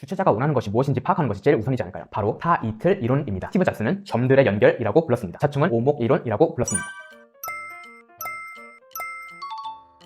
주최자가 원하는 것이 무엇인지 파악하는 것이 제일 우선이지 않을까요? 바로 타이틀 이론입니다. 스티브 잡스는 점들의 연결이라고 불렀습니다. 자충은 오목 이론이라고 불렀습니다.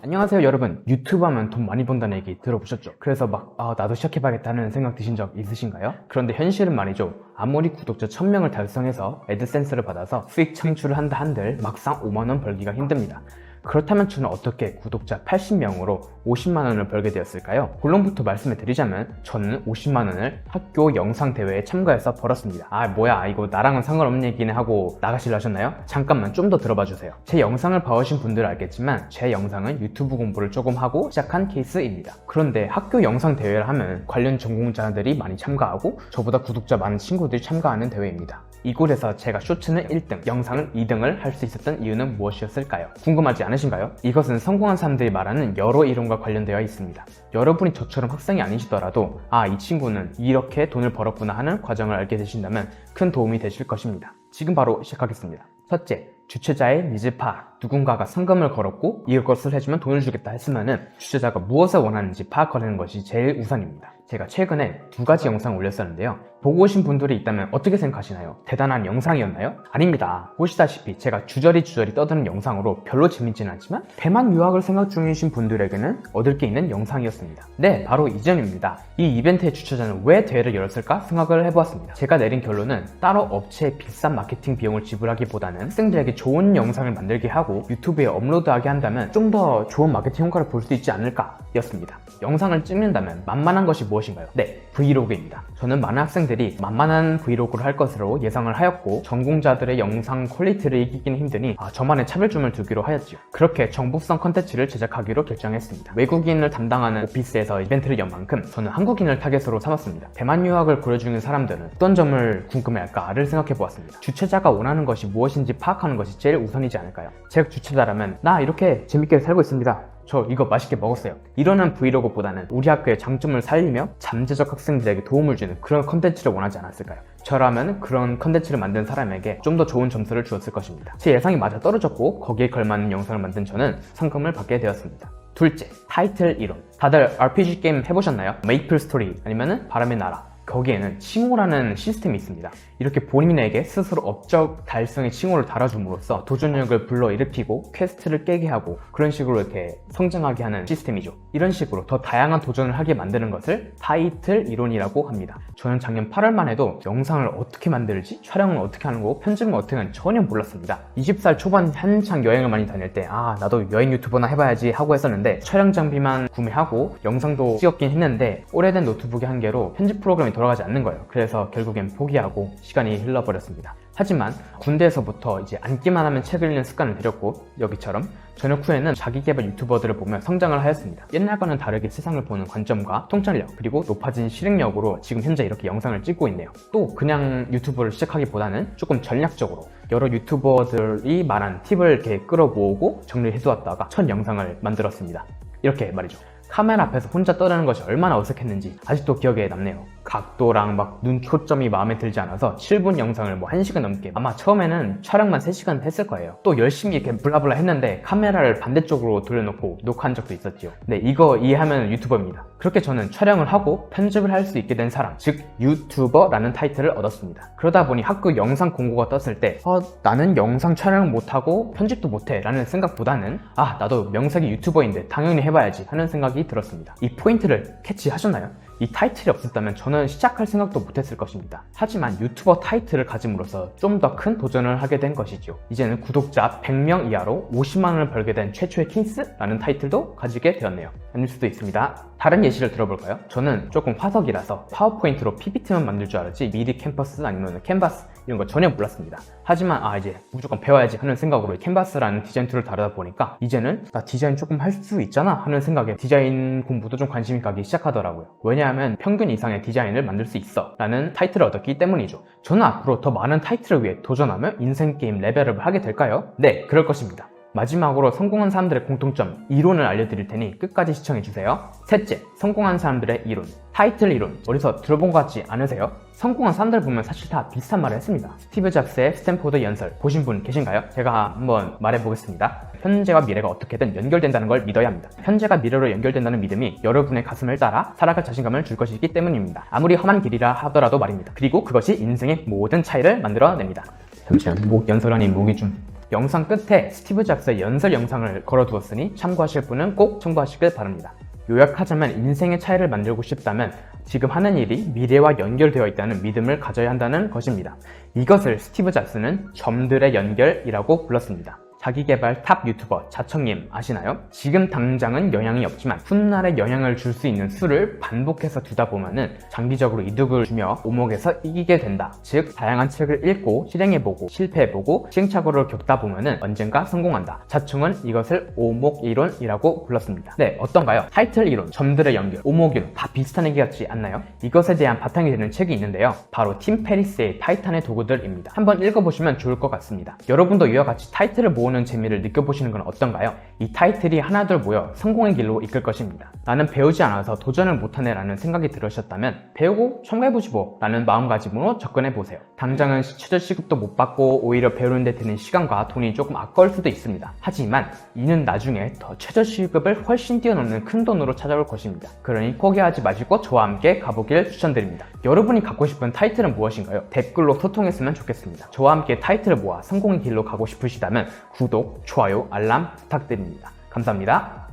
안녕하세요 여러분. 유튜브 하면 돈 많이 번다는 얘기 들어보셨죠? 그래서 나도 시작해봐야겠다는 생각 드신 적 있으신가요? 그런데 현실은 말이죠, 아무리 구독자 1000명을 달성해서 애드센스를 받아서 수익 창출을 한다 한들 막상 5만원 벌기가 힘듭니다. 그렇다면 저는 어떻게 구독자 80명으로 50만원을 벌게 되었을까요? 본론부터 말씀을 드리자면 저는 50만원을 학교 영상대회에 참가해서 벌었습니다. 뭐야 이거 나랑은 상관없는 얘기네 하고 나가시려 하셨나요? 잠깐만 좀 더 들어봐 주세요. 제 영상을 봐오신 분들은 알겠지만 제 영상은 유튜브 공부를 조금 하고 시작한 케이스입니다. 그런데 학교 영상대회를 하면 관련 전공자들이 많이 참가하고 저보다 구독자 많은 친구들이 참가하는 대회입니다. 이곳에서 제가 쇼츠는 1등, 영상은 2등을 할 수 있었던 이유는 무엇이었을까요? 궁금하지 않으신가요? 이것은 성공한 사람들이 말하는 여러 이론과 관련되어 있습니다. 여러분이 저처럼 학생이 아니시더라도 이 친구는 이렇게 돈을 벌었구나 하는 과정을 알게 되신다면 큰 도움이 되실 것입니다. 지금 바로 시작하겠습니다. 첫째, 주최자의 니즈 파악. 누군가가 성금을 걸었고 이것을 해주면 돈을 주겠다 했으면은 주최자가 무엇을 원하는지 파악하는 것이 제일 우선입니다. 제가 최근에 2가지 영상을 올렸었는데요. 보고 오신 분들이 있다면 어떻게 생각하시나요? 대단한 영상이었나요? 아닙니다. 보시다시피 제가 주저리 떠드는 영상으로 별로 재밌지는 않지만 대만 유학을 생각 중이신 분들에게는 얻을 게 있는 영상이었습니다. 네, 바로 이 점입니다. 이 이벤트의 주최자는 왜 대회를 열었을까 생각을 해보았습니다. 제가 내린 결론은 따로 업체에 비싼 마케팅 비용을 지불하기보다는 학생들에게 좋은 영상을 만들게 하고 유튜브에 업로드하게 한다면 좀 더 좋은 마케팅 효과를 볼 수 있지 않을까 였습니다. 영상을 찍는다면 만만한 것이 무엇인가요? 네, 브이로그입니다. 저는 많은 학생들이 만만한 브이로그를 할 것으로 예상을 하였고 전공자들의 영상 퀄리티를 이기기는 힘드니 저만의 차별점을 두기로 하였지요. 그렇게 정보성 컨텐츠를 제작하기로 결정했습니다. 외국인을 담당하는 오피스에서 이벤트를 연 만큼 저는 한국인을 타겟으로 삼았습니다. 대만 유학을 고려 중인 사람들은 어떤 점을 궁금해할까를 생각해보았습니다. 주최자가 원하는 것이 무엇인지 파악하는 것이 제일 우선이지 않을까요? 제가 주최자라면 나 이렇게 재밌게 살고 있습니다. 저 이거 맛있게 먹었어요. 이러는 브이로그보다는 우리 학교의 장점을 살리며 잠재적 학생들에게 도움을 주는 그런 컨텐츠를 원하지 않았을까요? 저라면 그런 컨텐츠를 만든 사람에게 좀 더 좋은 점수를 주었을 것입니다. 제 예상이 맞아 떨어졌고 거기에 걸맞는 영상을 만든 저는 상금을 받게 되었습니다. 둘째, 타이틀 이론. 다들 RPG 게임 해보셨나요? 메이플 스토리 아니면은 바람의 나라. 거기에는 칭호라는 시스템이 있습니다. 이렇게 본인에게 스스로 업적 달성의 칭호를 달아줌으로써 도전력을 불러일으키고 퀘스트를 깨게 하고 그런 식으로 이렇게 성장하게 하는 시스템이죠. 이런 식으로 더 다양한 도전을 하게 만드는 것을 타이틀 이론이라고 합니다. 저는 작년 8월만 해도 영상을 어떻게 만들지, 촬영을 어떻게 하는 거고 편집을 어떻게 하는지 전혀 몰랐습니다. 20살 초반 한창 여행을 많이 다닐 때 나도 여행 유튜버나 해봐야지 하고 했었는데 촬영 장비만 구매하고 영상도 찍었긴 했는데 오래된 노트북의 한계로 편집 프로그램이 돌아가지 않는 거예요. 그래서 결국엔 포기하고 시간이 흘러버렸습니다. 하지만 군대에서부터 이제 앉기만 하면 책을 읽는 습관을 들였고 여기처럼 전역 후에는 자기개발 유튜버들을 보며 성장을 하였습니다. 옛날과는 다르게 세상을 보는 관점과 통찰력 그리고 높아진 실행력으로 지금 현재 이렇게 영상을 찍고 있네요. 또 그냥 유튜브를 시작하기보다는 조금 전략적으로 여러 유튜버들이 말한 팁을 이렇게 끌어모으고 정리해두었다가 첫 영상을 만들었습니다. 이렇게 말이죠. 카메라 앞에서 혼자 떠드는 것이 얼마나 어색했는지 아직도 기억에 남네요. 각도랑 눈 초점이 마음에 들지 않아서 7분 영상을 1시간 넘게 아마 처음에는 촬영만 3시간 했을 거예요. 또 열심히 이렇게 블라블라 했는데 카메라를 반대쪽으로 돌려놓고 녹화한 적도 있었죠. 네, 이거 이해하면 유튜버입니다. 그렇게 저는 촬영을 하고 편집을 할 수 있게 된 사람, 즉 유튜버라는 타이틀을 얻었습니다. 그러다 보니 학교 영상 공고가 떴을 때 나는 영상 촬영을 못하고 편집도 못해 라는 생각보다는 나도 명색이 유튜버인데 당연히 해봐야지 하는 생각이 들었습니다. 이 포인트를 캐치하셨나요? 이 타이틀이 없었다면 저는 시작할 생각도 못했을 것입니다. 하지만 유튜버 타이틀을 가짐으로써 좀 더 큰 도전을 하게 된 것이죠. 이제는 구독자 100명 이하로 50만원을 벌게 된 최초의 케이스라는 타이틀도 가지게 되었네요. 아닐 수도 있습니다. 다른 예시를 들어볼까요? 저는 조금 화석이라서 파워포인트로 PPT만 만들 줄 알았지 미리 캠퍼스 아니면 캔버스 이런 거 전혀 몰랐습니다. 하지만 이제 무조건 배워야지 하는 생각으로 캔버스라는 디자인 툴을 다루다 보니까 이제는 나 디자인 조금 할 수 있잖아 하는 생각에 디자인 공부도 좀 관심이 가기 시작하더라고요. 왜냐하면 평균 이상의 디자인을 만들 수 있어 라는 타이틀을 얻었기 때문이죠. 저는 앞으로 더 많은 타이틀을 위해 도전하며 인생게임 레벨업을 하게 될까요? 네, 그럴 것입니다. 마지막으로 성공한 사람들의 공통점 이론을 알려드릴 테니 끝까지 시청해주세요. 셋째, 성공한 사람들의 이론. 타이틀 이론. 어디서 들어본 것 같지 않으세요? 성공한 사람들 보면 사실 다 비슷한 말을 했습니다. 스티브 잡스의 스탠포드 연설 보신 분 계신가요? 제가 한번 말해보겠습니다. 현재와 미래가 어떻게든 연결된다는 걸 믿어야 합니다. 현재가 미래로 연결된다는 믿음이 여러분의 가슴을 따라 살아갈 자신감을 줄 것이기 때문입니다. 아무리 험한 길이라 하더라도 말입니다. 그리고 그것이 인생의 모든 차이를 만들어냅니다. 잠시만, 목 연설하니 목이 좀... 영상 끝에 스티브 잡스의 연설 영상을 걸어두었으니 참고하실 분은 꼭 참고하시길 바랍니다. 요약하자면 인생의 차이를 만들고 싶다면 지금 하는 일이 미래와 연결되어 있다는 믿음을 가져야 한다는 것입니다. 이것을 스티브 잡스는 점들의 연결이라고 불렀습니다. 자기개발 탑 유튜버 자청님 아시나요? 지금 당장은 영향이 없지만 훗날에 영향을 줄 수 있는 수를 반복해서 두다 보면은 장기적으로 이득을 주며 오목에서 이기게 된다. 즉 다양한 책을 읽고 실행해보고 실패해보고 시행착오를 겪다 보면은 언젠가 성공한다. 자청은 이것을 오목 이론이라고 불렀습니다. 네, 어떤가요? 타이틀 이론, 점들의 연결, 오목 이론 다 비슷한 얘기 같지 않나요? 이것에 대한 바탕이 되는 책이 있는데요. 바로 팀 페리스의 타이탄의 도구들입니다. 한번 읽어보시면 좋을 것 같습니다. 여러분도 이와 같이 타이틀을 모으는 재미를 느껴보시는 건 어떤가요? 이 타이틀이 하나둘 모여 성공의 길로 이끌 것입니다. 나는 배우지 않아서 도전을 못하네 라는 생각이 들으셨다면 배우고 첨가해보지 뭐 라는 마음가짐으로 접근해보세요. 당장은 최저 시급도 못 받고 오히려 배우는 데 드는 시간과 돈이 조금 아까울 수도 있습니다. 하지만 이는 나중에 더 최저 시급을 훨씬 뛰어넘는 큰 돈으로 찾아올 것입니다. 그러니 포기하지 마시고 저와 함께 가보길 추천드립니다. 여러분이 갖고 싶은 타이틀은 무엇인가요? 댓글로 소통했으면 좋겠습니다. 저와 함께 타이틀을 모아 성공의 길로 가고 싶으시다면 구독, 좋아요, 알람 부탁드립니다. 감사합니다.